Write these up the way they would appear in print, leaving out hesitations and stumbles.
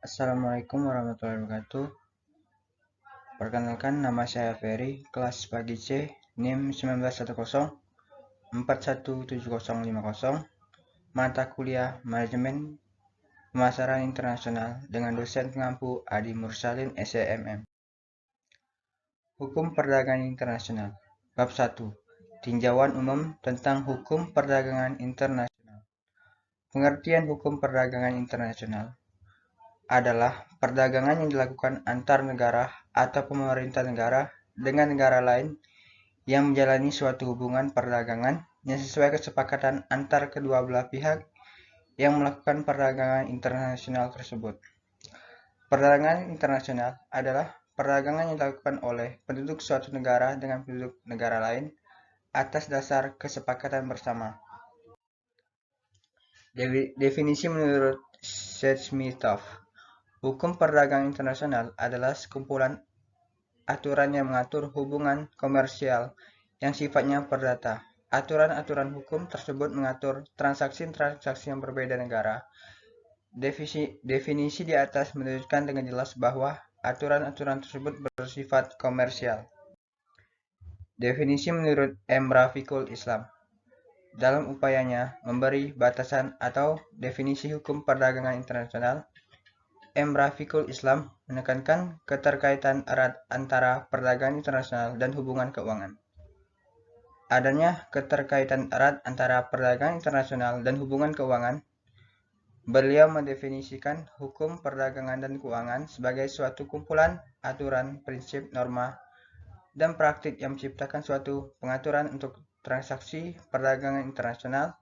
Assalamualaikum warahmatullahi wabarakatuh. Perkenalkan, nama saya Ferry, kelas pagi C, NIM 1910 417050, mata kuliah Manajemen Pemasaran Internasional dengan dosen pengampu Adi Mursalin SEMM. Hukum Perdagangan Internasional. Bab 1. Tinjauan umum tentang hukum perdagangan internasional. Pengertian hukum perdagangan internasional adalah perdagangan yang dilakukan antar negara atau pemerintah negara dengan negara lain yang menjalani suatu hubungan perdagangan yang sesuai kesepakatan antar kedua belah pihak yang melakukan perdagangan internasional tersebut. Perdagangan internasional adalah perdagangan yang dilakukan oleh penduduk suatu negara dengan penduduk negara lain atas dasar kesepakatan bersama. Definisi menurut Seth-Smith. Hukum perdagangan internasional adalah sekumpulan aturan yang mengatur hubungan komersial yang sifatnya perdata. Aturan-aturan hukum tersebut mengatur transaksi-transaksi yang berbeda negara. Definisi di atas menunjukkan dengan jelas bahwa aturan-aturan tersebut bersifat komersial. Definisi menurut M. Rafiqul Islam. Dalam upayanya memberi batasan atau definisi hukum perdagangan internasional, M. Rafiqul Islam menekankan keterkaitan erat antara perdagangan internasional dan hubungan keuangan. Adanya keterkaitan erat antara perdagangan internasional dan hubungan keuangan, beliau mendefinisikan hukum perdagangan dan keuangan sebagai suatu kumpulan aturan, prinsip, norma, dan praktik yang menciptakan suatu pengaturan untuk transaksi perdagangan internasional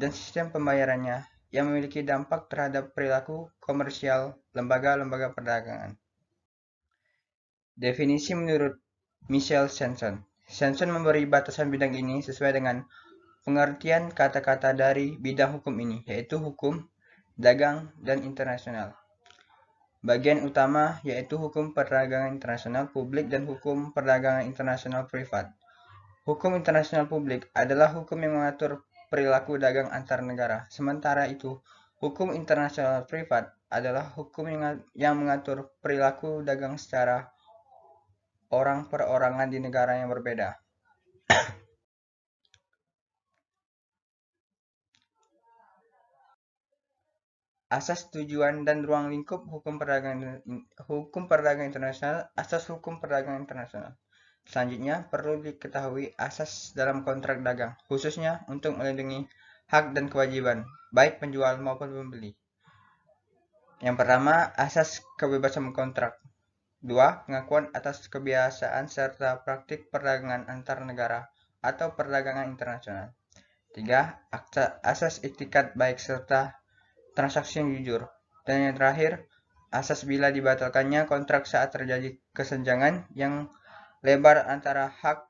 dan sistem pembayarannya yang memiliki dampak terhadap perilaku komersial lembaga-lembaga perdagangan. Definisi menurut Michael Sanson. Sanson memberi batasan bidang ini sesuai dengan pengertian kata-kata dari bidang hukum ini, yaitu hukum, dagang, dan internasional. Bagian utama yaitu hukum perdagangan internasional publik dan hukum perdagangan internasional privat. Hukum internasional publik adalah hukum yang mengatur perilaku dagang antar negara. Sementara itu, hukum internasional privat adalah hukum yang mengatur perilaku dagang secara orang perorangan di negara yang berbeda. Asas, tujuan, dan ruang lingkup hukum perdagangan internasional. Asas hukum perdagangan internasional. Selanjutnya, perlu diketahui asas dalam kontrak dagang, khususnya untuk melindungi hak dan kewajiban, baik penjual maupun pembeli. Yang pertama, asas kebebasan kontrak. 2. Pengakuan atas kebiasaan serta praktik perdagangan antar negara atau perdagangan internasional. 3. Asas etikat baik serta transaksi yang jujur. Dan yang terakhir, asas bila dibatalkannya kontrak saat terjadi kesenjangan yang lebar antara hak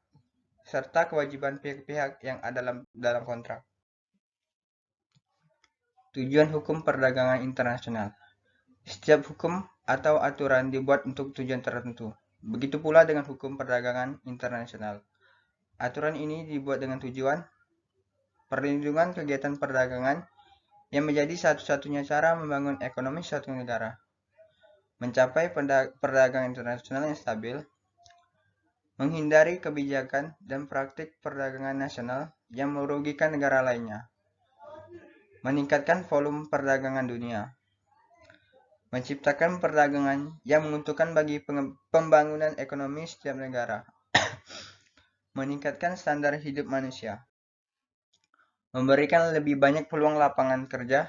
serta kewajiban pihak-pihak yang ada dalam kontrak. Tujuan hukum perdagangan internasional. Setiap hukum atau aturan dibuat untuk tujuan tertentu. Begitu pula dengan hukum perdagangan internasional. Aturan ini dibuat dengan tujuan perlindungan kegiatan perdagangan yang menjadi satu-satunya cara membangun ekonomi suatu negara, mencapai perdagangan internasional yang stabil, menghindari kebijakan dan praktik perdagangan nasional yang merugikan negara lainnya, meningkatkan volume perdagangan dunia, menciptakan perdagangan yang menguntungkan bagi pembangunan ekonomi setiap negara, meningkatkan standar hidup manusia, memberikan lebih banyak peluang lapangan kerja,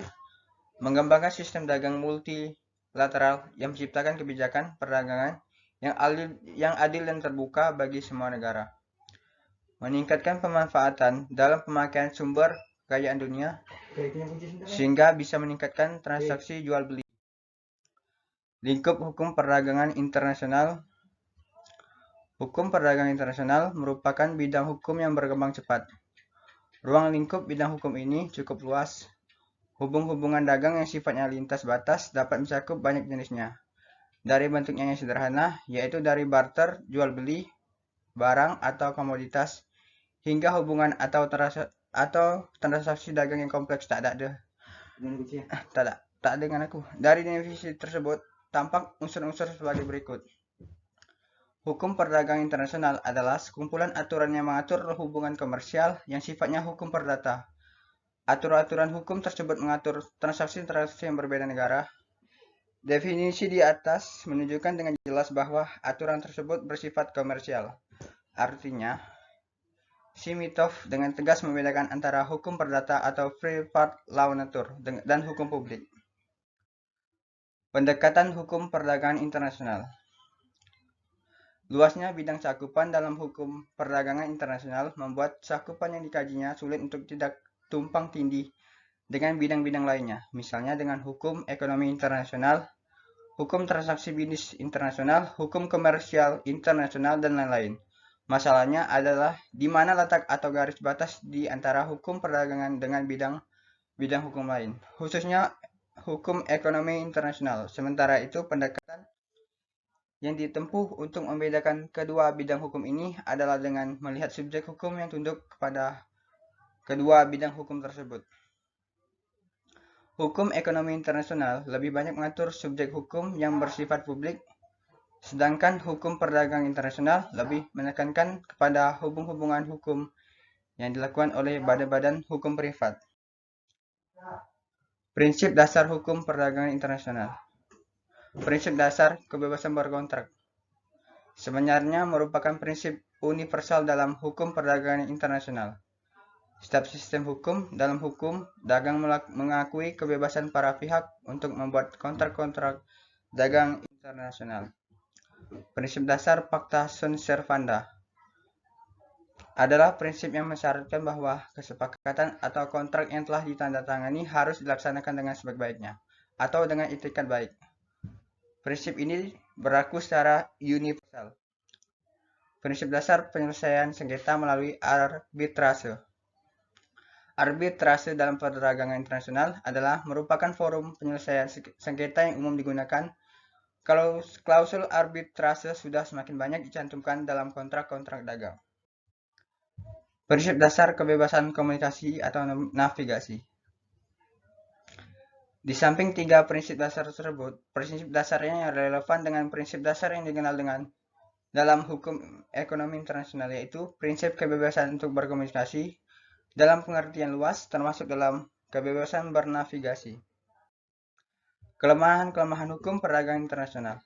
mengembangkan sistem dagang multilateral yang menciptakan kebijakan perdagangan yang adil dan terbuka bagi semua negara, meningkatkan pemanfaatan dalam pemakaian sumber kekayaan dunia sehingga bisa meningkatkan transaksi jual beli. Lingkup hukum perdagangan internasional. Hukum perdagangan internasional merupakan bidang hukum yang berkembang cepat. Ruang lingkup bidang hukum ini cukup luas. Hubungan dagang yang sifatnya lintas batas dapat mencakup banyak jenisnya. Dari bentuknya yang sederhana, yaitu dari barter, jual beli, barang atau komoditas, hingga hubungan atau transaksi dagang yang kompleks. Tak ada. Tak dengan aku. Dari definisi tersebut, tampak unsur-unsur sebagai berikut. Hukum perdagangan internasional adalah sekumpulan aturan yang mengatur hubungan komersial yang sifatnya hukum perdata. Aturan-aturan hukum tersebut mengatur transaksi-transaksi yang berbeda negara. Definisi di atas menunjukkan dengan jelas bahwa aturan tersebut bersifat komersial. Artinya, Simitov dengan tegas membedakan antara hukum perdata atau free-part law nature dan hukum publik. Pendekatan hukum perdagangan internasional. Luasnya bidang cakupan dalam hukum perdagangan internasional membuat cakupan yang dikajinya sulit untuk tidak tumpang tindih dengan bidang-bidang lainnya, misalnya dengan hukum ekonomi internasional, hukum transaksi bisnis internasional, hukum komersial internasional, dan lain-lain. Masalahnya adalah di mana letak atau garis batas di antara hukum perdagangan dengan bidang hukum lain, khususnya hukum ekonomi internasional. Sementara itu, pendekatan yang ditempuh untuk membedakan kedua bidang hukum ini adalah dengan melihat subjek hukum yang tunduk kepada kedua bidang hukum tersebut. Hukum ekonomi internasional lebih banyak mengatur subjek hukum yang bersifat publik, sedangkan hukum perdagangan internasional lebih menekankan kepada hubungan hukum yang dilakukan oleh badan-badan hukum privat. Prinsip dasar hukum perdagangan internasional. Prinsip dasar kebebasan berkontrak sebenarnya merupakan prinsip universal dalam hukum perdagangan internasional. Setiap sistem hukum dalam hukum dagang mengakui kebebasan para pihak untuk membuat kontrak-kontrak dagang internasional. Prinsip dasar Pacta Sunt Servanda adalah prinsip yang mensyaratkan bahwa kesepakatan atau kontrak yang telah ditandatangani harus dilaksanakan dengan sebaik-baiknya atau dengan itikat baik. Prinsip ini berlaku secara universal. Prinsip dasar penyelesaian sengketa melalui arbitrase. Arbitrase dalam perdagangan internasional adalah merupakan forum penyelesaian sengketa yang umum digunakan kalau klausul arbitrase sudah semakin banyak dicantumkan dalam kontrak-kontrak dagang. Prinsip dasar kebebasan komunikasi atau navigasi. Di samping tiga prinsip dasar tersebut, prinsip dasarnya yang relevan dengan prinsip dasar yang dikenal dengan dalam hukum ekonomi internasional, yaitu prinsip kebebasan untuk berkomunikasi dalam pengertian luas, termasuk dalam kebebasan bernavigasi. Kelemahan-kelemahan hukum perdagangan internasional.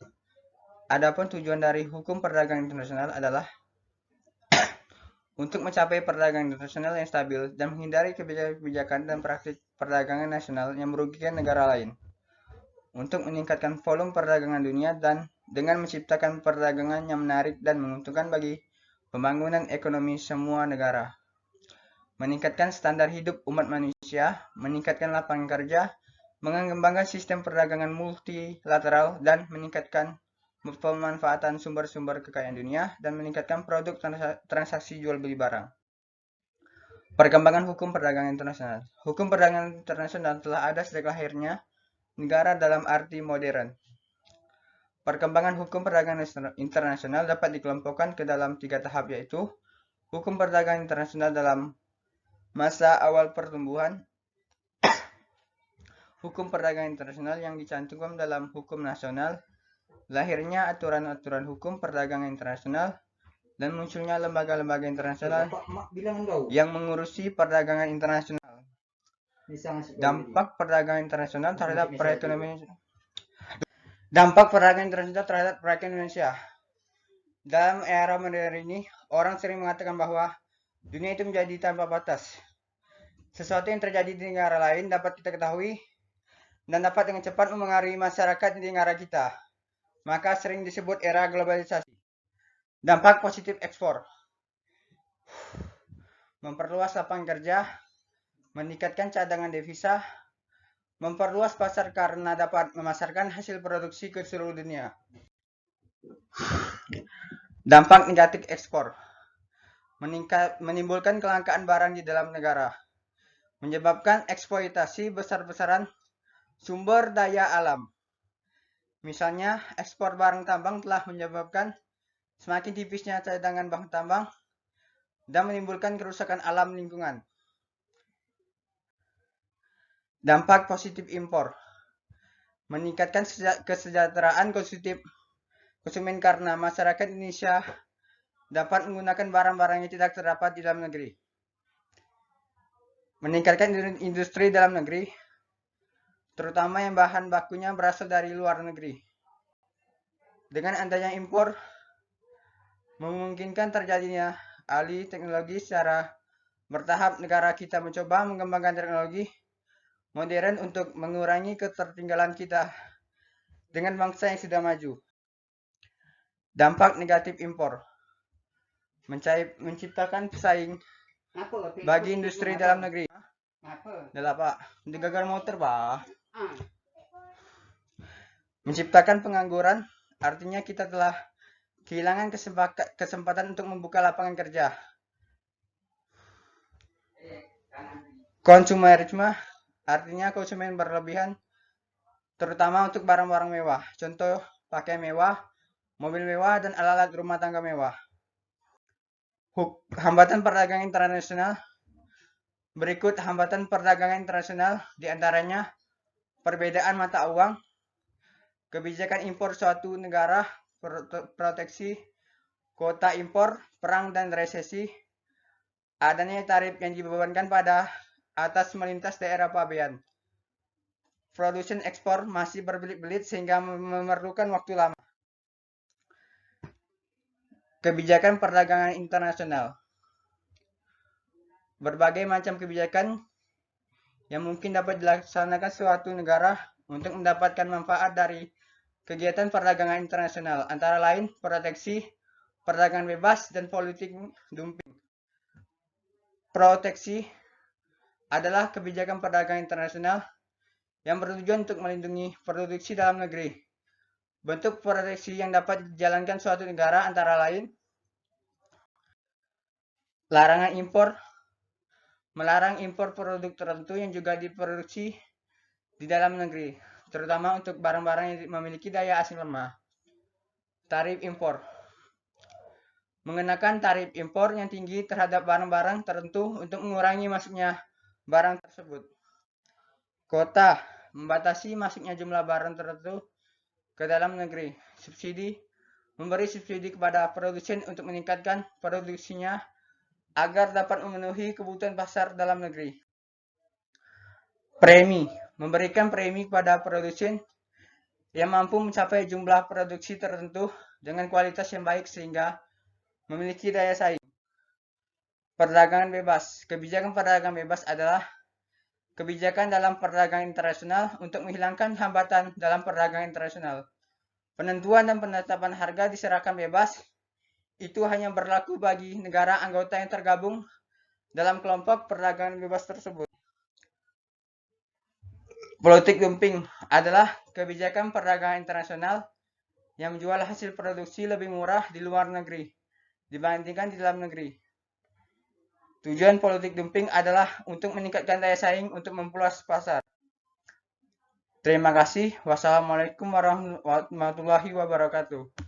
Adapun tujuan dari hukum perdagangan internasional adalah untuk mencapai perdagangan internasional yang stabil dan menghindari kebijakan dan praktik perdagangan nasional yang merugikan negara lain. Untuk meningkatkan volume perdagangan dunia dan dengan menciptakan perdagangan yang menarik dan menguntungkan bagi pembangunan ekonomi semua negara. Meningkatkan standar hidup umat manusia, meningkatkan lapangan kerja, mengembangkan sistem perdagangan multilateral, dan meningkatkan pemanfaatan sumber-sumber kekayaan dunia, dan meningkatkan produk transaksi jual beli barang. Perkembangan hukum perdagangan internasional. Hukum perdagangan internasional telah ada sejak lahirnya negara dalam arti modern. Perkembangan hukum perdagangan internasional dapat dikelompokkan ke dalam 3 tahap, yaitu hukum perdagangan internasional dalam masa awal pertumbuhan, hukum perdagangan internasional yang dicantumkan dalam hukum nasional, lahirnya aturan-aturan hukum perdagangan internasional, dan munculnya lembaga-lembaga internasional yang mengurusi perdagangan internasional. Dampak perdagangan internasional terhadap perekonomian. Dampak perdagangan internasional terhadap perekonomian Indonesia. Dalam era modern ini, orang sering mengatakan bahwa dunia itu menjadi tanpa batas. Sesuatu yang terjadi di negara lain dapat kita ketahui dan dapat dengan cepat mempengaruhi masyarakat di negara kita. Maka sering disebut era globalisasi. Dampak positif ekspor. Memperluas lapangan kerja, meningkatkan cadangan devisa, memperluas pasar karena dapat memasarkan hasil produksi ke seluruh dunia. Dampak negatif ekspor. Menimbulkan kelangkaan barang di dalam negara. Menyebabkan eksploitasi besar-besaran sumber daya alam. Misalnya, ekspor barang tambang telah menyebabkan semakin tipisnya cadangan bahan tambang dan menimbulkan kerusakan alam lingkungan. Dampak positif impor. meningkatkan kesejahteraan konsumen karena masyarakat Indonesia dapat menggunakan barang-barang yang tidak terdapat di dalam negeri. Meningkatkan industri dalam negeri, terutama yang bahan bakunya berasal dari luar negeri. Dengan adanya impor, memungkinkan terjadinya alih teknologi secara bertahap. Negara kita mencoba mengembangkan teknologi modern untuk mengurangi ketertinggalan kita dengan bangsa yang sudah maju. Dampak negatif impor, menciptakan pesaing bagi industri dalam negeri. Dah Pak, digagal motor Pak. Menciptakan pengangguran, artinya kita telah kehilangan kesempatan untuk membuka lapangan kerja. Konsumerisme, artinya konsumen berlebihan, terutama untuk barang-barang mewah. Contoh, pakaian mewah, mobil mewah, dan alat-alat rumah tangga mewah. Hambatan perdagangan internasional. Berikut hambatan perdagangan internasional, diantaranya perbedaan mata uang, kebijakan impor suatu negara, proteksi, kuota impor, perang dan resesi, adanya tarif yang dibebankan pada atas melintas daerah pabean. Produsen ekspor masih berbelit-belit sehingga memerlukan waktu lama. Kebijakan perdagangan internasional. Berbagai macam kebijakan yang mungkin dapat dilaksanakan suatu negara untuk mendapatkan manfaat dari kegiatan perdagangan internasional, antara lain proteksi, perdagangan bebas, dan politik dumping. Proteksi adalah kebijakan perdagangan internasional yang bertujuan untuk melindungi produksi dalam negeri. Bentuk proteksi yang dapat dijalankan suatu negara antara lain larangan impor, melarang impor produk tertentu yang juga diproduksi di dalam negeri, terutama untuk barang-barang yang memiliki daya asing lemah. Tarif impor, mengenakan tarif impor yang tinggi terhadap barang-barang tertentu untuk mengurangi masuknya barang tersebut. Kuota, membatasi masuknya jumlah barang tertentu ke dalam negeri. Subsidi, memberi subsidi kepada produsen untuk meningkatkan produksinya agar dapat memenuhi kebutuhan pasar dalam negeri. Premi, memberikan premi kepada produsen yang mampu mencapai jumlah produksi tertentu dengan kualitas yang baik sehingga memiliki daya saing. Perdagangan bebas, kebijakan perdagangan bebas adalah kebijakan dalam perdagangan internasional untuk menghilangkan hambatan dalam perdagangan internasional. Penentuan dan penetapan harga diserahkan bebas. Itu hanya berlaku bagi negara anggota yang tergabung dalam kelompok perdagangan bebas tersebut. Politik dumping adalah kebijakan perdagangan internasional yang menjual hasil produksi lebih murah di luar negeri dibandingkan di dalam negeri. Tujuan politik dumping adalah untuk meningkatkan daya saing untuk memperluas pasar. Terima kasih. Wassalamualaikum warahmatullahi wabarakatuh.